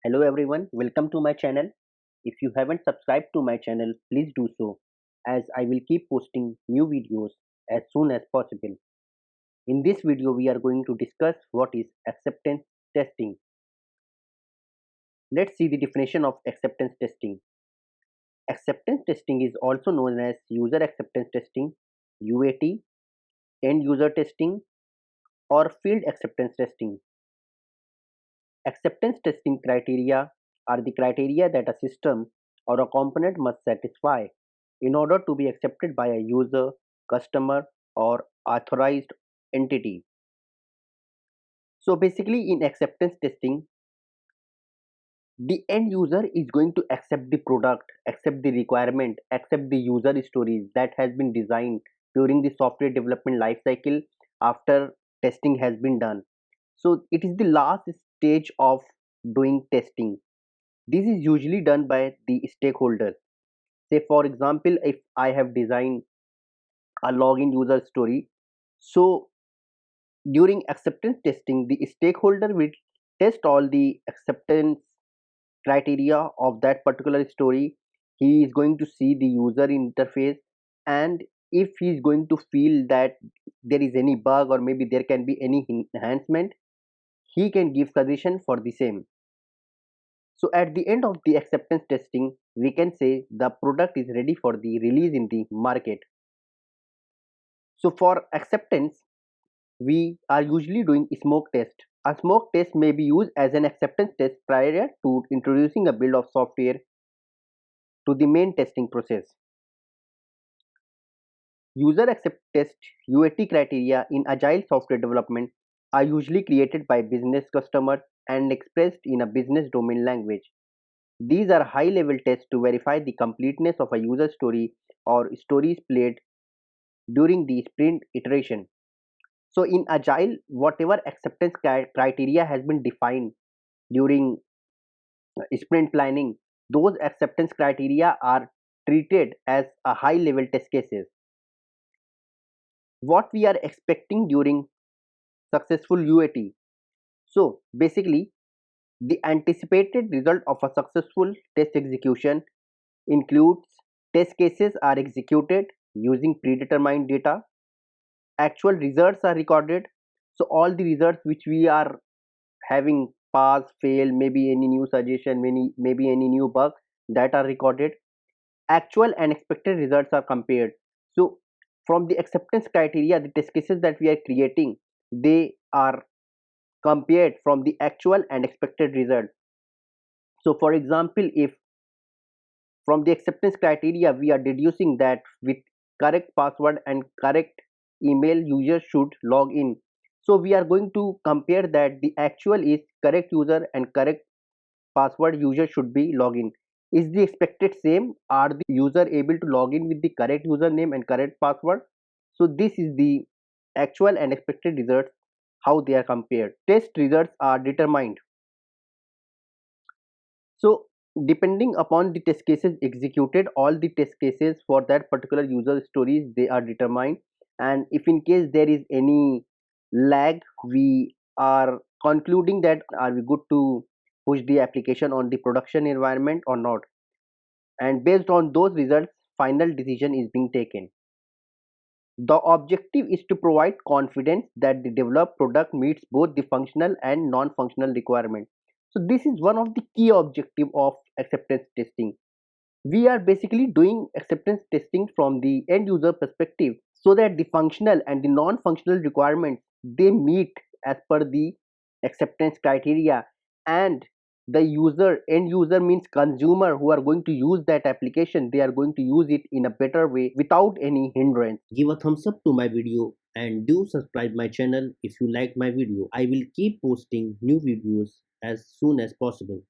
Hello everyone, welcome to my channel. If you haven't subscribed to my channel, please do so as I will keep posting new videos as soon as possible. In this video, we are going to discuss what is acceptance testing. Let's see the definition of acceptance testing. Acceptance testing is also known as user acceptance testing, UAT, end user testing, or field acceptance testing. Acceptance testing criteria are the criteria that a system or a component must satisfy in order to be accepted by a user, customer, or authorized entity. So basically, in acceptance testing, the end user is going to accept the product, accept the requirement, accept the user stories that has been designed during the software development life cycle after testing has been done. So it is the last stage of doing testing. This is usually done by the stakeholders. Say for example, if I have designed a login user story, so during acceptance testing, the stakeholder will test all the acceptance criteria of that particular story. He is going to see the user interface, and if he is going to feel that there is any bug or maybe there can be any enhancement, he can give suggestion for the same. So at the end of the acceptance testing, we can say the product is ready for the release in the market. So for acceptance, we are usually doing smoke test. A smoke test may be used as an acceptance test prior to introducing a build of software to the main testing process. User accept test UAT criteria in agile software development are usually created by business customers and expressed in a business domain language. These are high level tests to verify the completeness of a user story or stories played during the sprint iteration. So in agile, whatever acceptance criteria has been defined during sprint planning, those acceptance criteria are treated as a high level test cases. What we are expecting during successful UAT. So basically, the anticipated result of a successful test execution includes test cases are executed using predetermined data, actual results are recorded. So all the results which we are having, pass, fail, maybe any new suggestion, maybe any new bug, that are recorded. Actual and expected results are compared. So from the acceptance criteria, the test cases that we are creating, they are compared from the actual and expected result. So for example, if from the acceptance criteria we are deducing that with correct password and correct email user should log in, so we are going to compare that the actual is correct user and correct password user should be login. Is the expected same? Are the user able to log in with the correct username and correct password? So this is the actual and expected results, how they are compared. Test results are determined. So depending upon the test cases executed, all the test cases for that particular user stories, they are determined. And if in case there is any lag, we are concluding that are we good to push the application on the production environment or not. And based on those results, final decision is being taken. The objective is to provide confidence that the developed product meets both the functional and non-functional requirements. So this is one of the key objective of acceptance testing. We are basically doing acceptance testing from the end user perspective so that the functional and the non-functional requirements, they meet as per the acceptance criteria, and the user, end user means consumer, who are going to use that application, they are going to use it in a better way without any hindrance. Give a thumbs up to my video and do subscribe my channel if you like my video. I will keep posting new videos as soon as possible.